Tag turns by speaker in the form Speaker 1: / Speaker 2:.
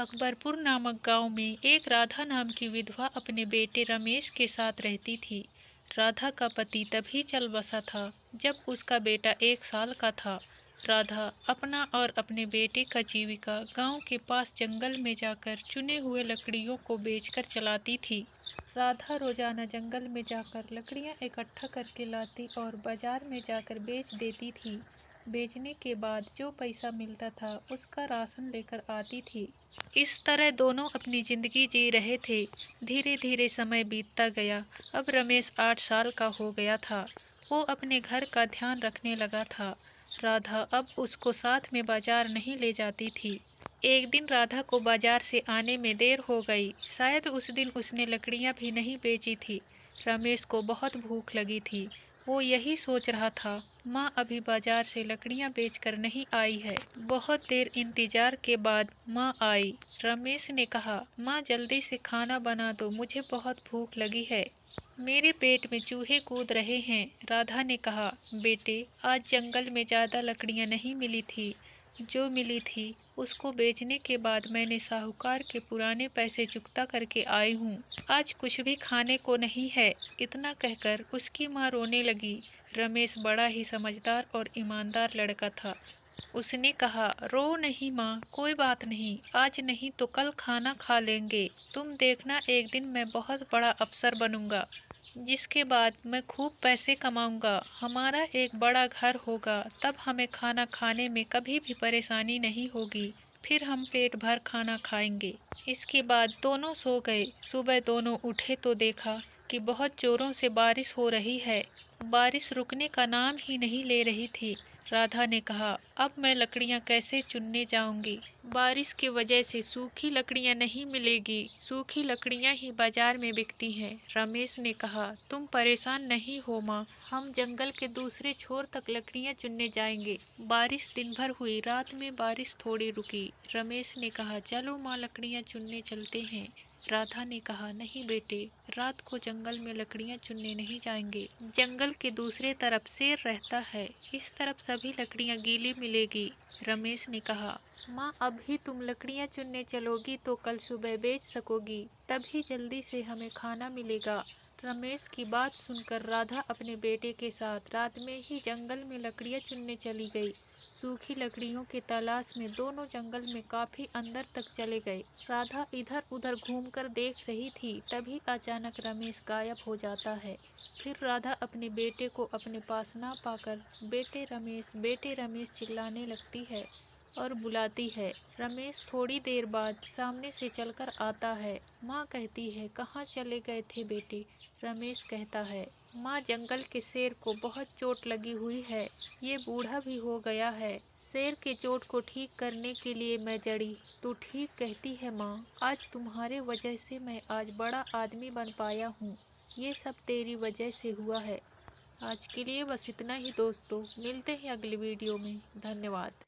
Speaker 1: अकबरपुर नामक गांव में एक राधा नाम की विधवा अपने बेटे रमेश के साथ रहती थी। राधा का पति तभी चल बसा था जब उसका बेटा 1 साल का था। राधा अपना और अपने बेटे का जीविका गांव के पास जंगल में जाकर चुने हुए लकड़ियों को बेचकर चलाती थी। राधा रोजाना जंगल में जाकर लकड़ियां इकट्ठा करके लाती और बाजार में जाकर बेच देती थी। बेचने के बाद जो पैसा मिलता था उसका राशन लेकर आती थी। इस तरह दोनों अपनी जिंदगी जी रहे थे। धीरे धीरे समय बीतता गया। अब रमेश 8 साल का हो गया था। वो अपने घर का ध्यान रखने लगा था। राधा अब उसको साथ में बाजार नहीं ले जाती थी। एक दिन राधा को बाजार से आने में देर हो गई। शायद उस दिन उसने लकड़ियां भी नहीं बेची थी। रमेश को बहुत भूख लगी थी। वो यही सोच रहा था, माँ अभी बाजार से लकड़ियां बेचकर नहीं आई है। बहुत देर इंतजार के बाद माँ आई। रमेश ने कहा, माँ जल्दी से खाना बना दो, मुझे बहुत भूख लगी है। मेरे पेट में चूहे कूद रहे हैं। राधा ने कहा, बेटे आज जंगल में ज्यादा लकड़ियां नहीं मिली थी। जो मिली थी उसको बेचने के बाद मैंने साहूकार के पुराने पैसे चुकता करके आई हूँ। आज कुछ भी खाने को नहीं है। इतना कहकर उसकी माँ रोने लगी। रमेश बड़ा ही समझदार और ईमानदार लड़का था। उसने कहा, रो नहीं माँ, कोई बात नहीं, आज नहीं तो कल खाना खा लेंगे। तुम देखना एक दिन मैं बहुत बड़ा अफसर बनूंगा, जिसके बाद मैं खूब पैसे कमाऊंगा। हमारा एक बड़ा घर होगा, तब हमें खाना खाने में कभी भी परेशानी नहीं होगी। फिर हम पेट भर खाना खाएंगे। इसके बाद दोनों सो गए। सुबह दोनों उठे तो देखा कि बहुत जोरों से बारिश हो रही है। बारिश रुकने का नाम ही नहीं ले रही थी। राधा ने कहा, अब मैं लकड़ियां कैसे चुनने जाऊंगी? बारिश की वजह से सूखी लकड़ियां नहीं मिलेगी। सूखी लकड़ियां ही बाजार में बिकती हैं। रमेश ने कहा, तुम परेशान नहीं हो माँ, हम जंगल के दूसरे छोर तक लकड़ियां चुनने जाएंगे। बारिश दिन भर हुई, रात में बारिश थोड़ी रुकी। रमेश ने कहा, चलो माँ लकड़ियां चुनने चलते हैं। राधा ने कहा, नहीं बेटे, रात को जंगल में लकड़ियां चुनने नहीं जाएंगे। जंगल के दूसरे तरफ शेर रहता है, इस तरफ सभी लकड़ियां गीली मिलेगी। रमेश ने कहा, माँ अभी तुम लकड़ियां चुनने चलोगी तो कल सुबह बेच सकोगी, तभी जल्दी से हमें खाना मिलेगा। रमेश की बात सुनकर राधा अपने बेटे के साथ रात में ही जंगल में लकड़ियां चुनने चली गई। सूखी लकड़ियों की तलाश में दोनों जंगल में काफी अंदर तक चले गए। राधा इधर उधर घूमकर देख रही थी, तभी अचानक रमेश गायब हो जाता है। फिर राधा अपने बेटे को अपने पास ना पाकर बेटे रमेश चिल्लाने लगती है और बुलाती है। रमेश थोड़ी देर बाद सामने से चलकर आता है। माँ कहती है, कहाँ चले गए थे बेटे? रमेश कहता है, माँ जंगल के शेर को बहुत चोट लगी हुई है, ये बूढ़ा भी हो गया है। शेर के चोट को ठीक करने के लिए मैं जड़ी। तू ठीक कहती है माँ, आज तुम्हारे वजह से मैं आज बड़ा आदमी बन पाया हूँ। ये सब तेरी वजह से हुआ है। आज के लिए बस इतना ही दोस्तों, मिलते हैं अगली वीडियो में। धन्यवाद।